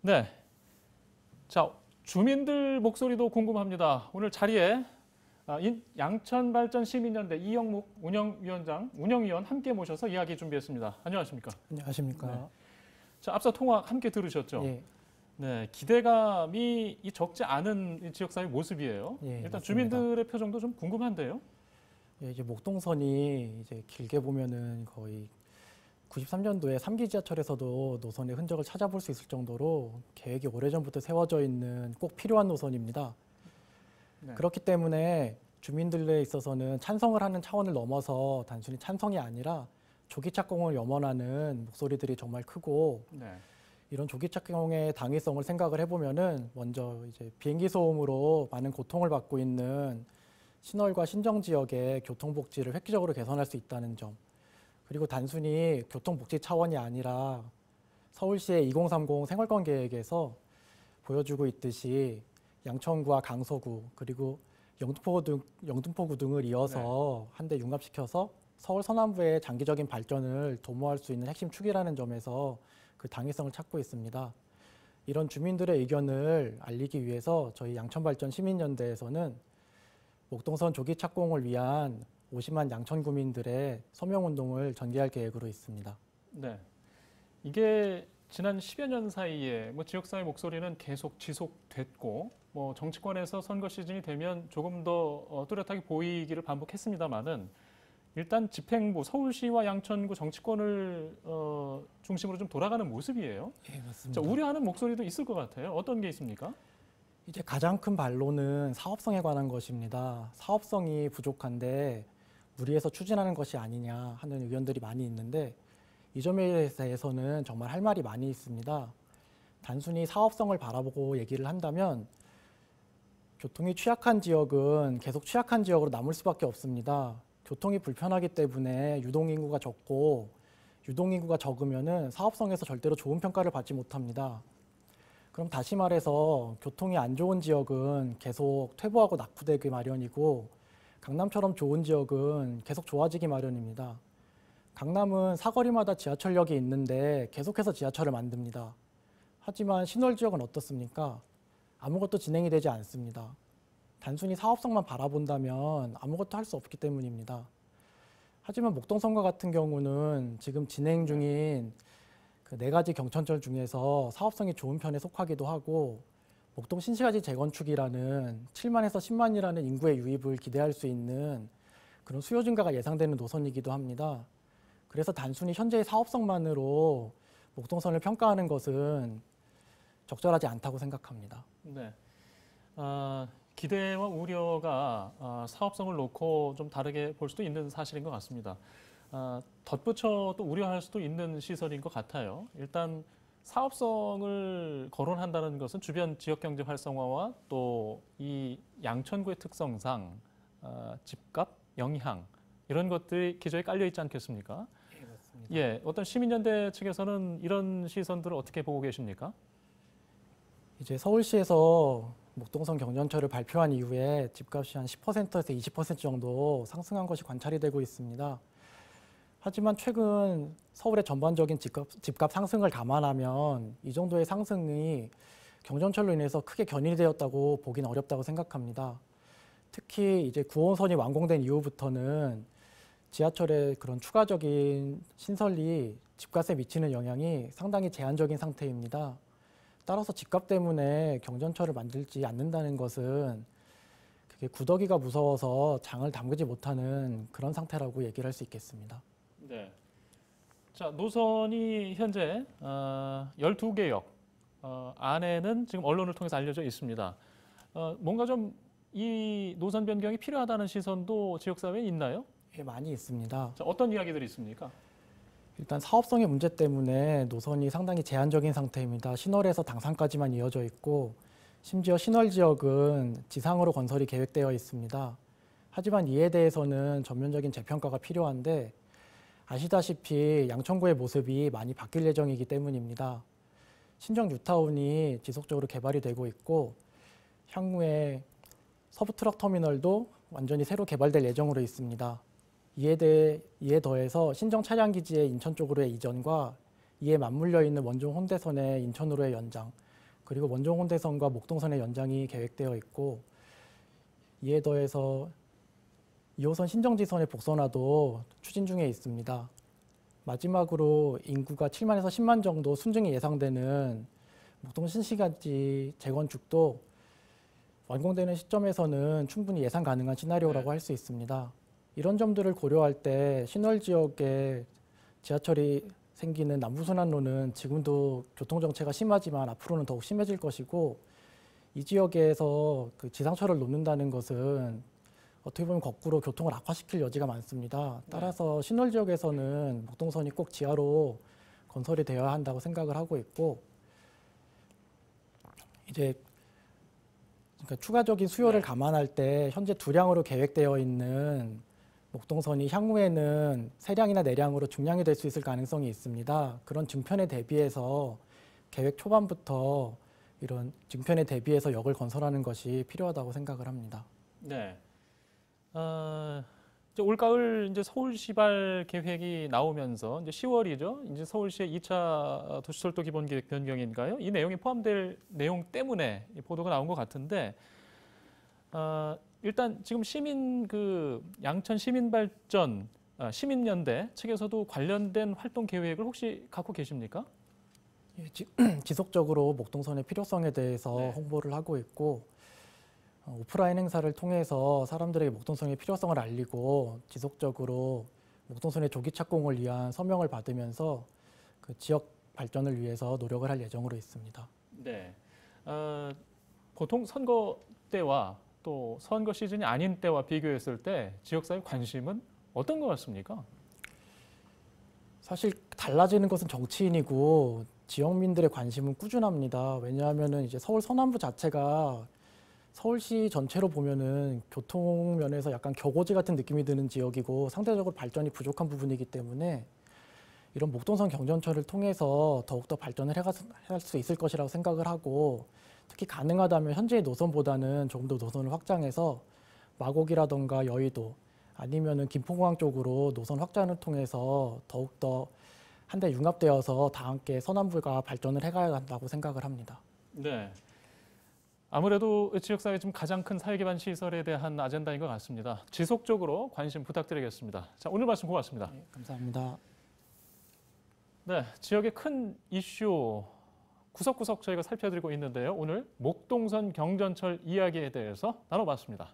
네. 자, 주민들 목소리도 궁금합니다. 오늘 자리에 양천발전시민연대 이영묵 운영위원 함께 모셔서 이야기 준비했습니다. 안녕하십니까? 안녕하십니까? 네. 자, 앞서 통화 함께 들으셨죠? 예. 네, 기대감이 적지 않은 지역사회 모습이에요. 예, 일단 맞습니다. 주민들의 표정도 좀 궁금한데요. 예, 이제 목동선이 이제 길게 보면은 거의 93년도에 3기 지하철에서도 노선의 흔적을 찾아볼 수 있을 정도로 계획이 오래전부터 세워져 있는 꼭 필요한 노선입니다. 네. 그렇기 때문에 주민들에 있어서는 찬성을 하는 차원을 넘어서 단순히 찬성이 아니라 조기 착공을 염원하는 목소리들이 정말 크고, 네. 이런 조기 착공의 당위성을 생각을 해보면은 먼저 이제 비행기 소음으로 많은 고통을 받고 있는 신월과 신정 지역의 교통복지를 획기적으로 개선할 수 있다는 점, 그리고 단순히 교통복지 차원이 아니라 서울시의 2030 생활권 계획에서 보여주고 있듯이 양천구와 강서구 그리고 영등포구 등을 이어서 한데 융합시켜서 서울 서남부의 장기적인 발전을 도모할 수 있는 핵심 축이라는 점에서 그 당위성을 찾고 있습니다. 이런 주민들의 의견을 알리기 위해서 저희 양천발전 시민연대에서는 목동선 조기 착공을 위한 50만 양천 구민들의 서명운동을 전개할 계획으로 있습니다. 네. 이게 지난 10여 년 사이에 지역사회 목소리는 계속 지속됐고, 정치권에서 선거 시즌이 되면 조금 더 뚜렷하게 보이기를 반복했습니다만은, 일단 집행부, 서울시와 양천구 정치권을 중심으로 좀 돌아가는 모습이에요. 예, 맞습니다. 자, 우려하는 목소리도 있을 것 같아요. 어떤 게 있습니까? 이제 가장 큰 반론은 사업성에 관한 것입니다. 사업성이 부족한데 무리해서 추진하는 것이 아니냐 하는 의견들이 많이 있는데, 이 점에 대해서는 정말 할 말이 많이 있습니다. 단순히 사업성을 바라보고 얘기를 한다면 교통이 취약한 지역은 계속 취약한 지역으로 남을 수밖에 없습니다. 교통이 불편하기 때문에 유동인구가 적고, 유동인구가 적으면은 사업성에서 절대로 좋은 평가를 받지 못합니다. 그럼 다시 말해서 교통이 안 좋은 지역은 계속 퇴보하고 낙후되기 마련이고, 강남처럼 좋은 지역은 계속 좋아지기 마련입니다. 강남은 사거리마다 지하철역이 있는데 계속해서 지하철을 만듭니다. 하지만 신월 지역은 어떻습니까? 아무것도 진행이 되지 않습니다. 단순히 사업성만 바라본다면 아무것도 할 수 없기 때문입니다. 하지만 목동선과 같은 경우는 지금 진행 중인 그 4가지 경천철 중에서 사업성이 좋은 편에 속하기도 하고, 목동 신시가지 재건축이라는 7만에서 10만이라는 인구의 유입을 기대할 수 있는 그런 수요 증가가 예상되는 노선이기도 합니다. 그래서 단순히 현재의 사업성만으로 목동선을 평가하는 것은 적절하지 않다고 생각합니다. 네. 기대와 우려가 사업성을 놓고 좀 다르게 볼 수도 있는 사실인 것 같습니다. 덧붙여 또 우려할 수도 있는 시설인 것 같아요. 일단 사업성을 거론한다는 것은 주변 지역경제 활성화와 또 이 양천구의 특성상 집값, 영향 이런 것들이 기저에 깔려 있지 않겠습니까? 네, 맞습니다. 예, 어떤 시민연대 측에서는 이런 시선들을 어떻게 보고 계십니까? 이제 서울시에서 목동선 경전철을 발표한 이후에 집값이 한 10%에서 20% 정도 상승한 것이 관찰이 되고 있습니다. 하지만 최근 서울의 전반적인 집값 상승을 감안하면 이 정도의 상승이 경전철로 인해서 크게 견인이 되었다고 보기는 어렵다고 생각합니다. 특히 이제 9호선이 완공된 이후부터는 지하철의 그런 추가적인 신설이 집값에 미치는 영향이 상당히 제한적인 상태입니다. 따라서 집값 때문에 경전철을 만들지 않는다는 것은 그게 구더기가 무서워서 장을 담그지 못하는 그런 상태라고 얘기를 할 수 있겠습니다. 네. 자, 노선이 현재 12개역 안에는 지금 언론을 통해서 알려져 있습니다. 뭔가 좀 이 노선 변경이 필요하다는 시선도 지역사회에 있나요? 예, 많이 있습니다. 자, 어떤 이야기들이 있습니까? 일단 사업성의 문제 때문에 노선이 상당히 제한적인 상태입니다. 신월에서 당산까지만 이어져 있고, 심지어 신월 지역은 지상으로 건설이 계획되어 있습니다. 하지만 이에 대해서는 전면적인 재평가가 필요한데, 아시다시피 양천구의 모습이 많이 바뀔 예정이기 때문입니다. 신정 뉴타운이 지속적으로 개발이 되고 있고, 향후에 서부 트럭 터미널도 완전히 새로 개발될 예정으로 있습니다. 이에 더해서 신정 차량기지의 인천 쪽으로의 이전과 이에 맞물려 있는 원종 혼대선의 인천으로의 연장, 그리고 원종훈대선과 목동선의 연장이 계획되어 있고 이에 더해서 2호선 신정지선의 복선화도 추진 중에 있습니다. 마지막으로 인구가 7만에서 10만 정도 순증이 예상되는 목동 신시가지 재건축도 완공되는 시점에서는 충분히 예상 가능한 시나리오라고 할 수 있습니다. 이런 점들을 고려할 때 신월 지역에 지하철이 생기는 남부순환로는 지금도 교통정체가 심하지만 앞으로는 더욱 심해질 것이고 이 지역에서 그 지상철을 놓는다는 것은 어떻게 보면 거꾸로 교통을 악화시킬 여지가 많습니다. 따라서 신월 지역에서는 목동선이 꼭 지하로 건설이 되어야 한다고 생각을 하고 있고 이제 그러니까 추가적인 수요를 감안할 때 현재 두량으로 계획되어 있는 목동선이 향후에는 세량이나 내량으로 중량이 될 수 있을 가능성이 있습니다. 그런 증편에 대비해서 계획 초반부터 이런 증편에 대비해서 역을 건설하는 것이 필요하다고 생각을 합니다. 네. 이제 올가을 이제 서울시발 계획이 나오면서 이제 10월이죠. 이제 서울시의 2차 도시철도 기본 계획 변경인가요? 이 내용이 포함될 내용 때문에 이 보도가 나온 것 같은데 일단 지금 시민 그 양천 시민발전 시민연대 측에서도 관련된 활동 계획을 혹시 갖고 계십니까? 예, 지속적으로 목동선의 필요성에 대해서 네. 홍보를 하고 있고 오프라인 행사를 통해서 사람들에게 목동선의 필요성을 알리고 지속적으로 목동선의 조기 착공을 위한 서명을 받으면서 그 지역 발전을 위해서 노력을 할 예정으로 있습니다. 네. 보통 선거 때와 또 선거 시즌이 아닌 때와 비교했을 때 지역사회 관심은 어떤 것 같습니까? 사실 달라지는 것은 정치인이고 지역민들의 관심은 꾸준합니다. 왜냐하면은 이제 서울 서남부 자체가 서울시 전체로 보면은 교통 면에서 약간 격오지 같은 느낌이 드는 지역이고 상대적으로 발전이 부족한 부분이기 때문에 이런 목동선 경전철을 통해서 더욱더 발전을 할 수 있을 것이라고 생각을 하고 특히 가능하다면 현재의 노선보다는 조금 더 노선을 확장해서 마곡이라던가 여의도 아니면은 김포공항 쪽으로 노선 확장을 통해서 더욱더 한데 융합되어서 다 함께 서남부가 발전을 해가야 한다고 생각을 합니다. 네. 아무래도 지역사회 좀 가장 큰 사회기반 시설에 대한 아젠다인 것 같습니다. 지속적으로 관심 부탁드리겠습니다. 자, 오늘 말씀 고맙습니다. 네, 감사합니다. 네, 지역의 큰 이슈 구석구석 저희가 살펴드리고 있는데요. 오늘 목동선 경전철 이야기에 대해서 나눠봤습니다.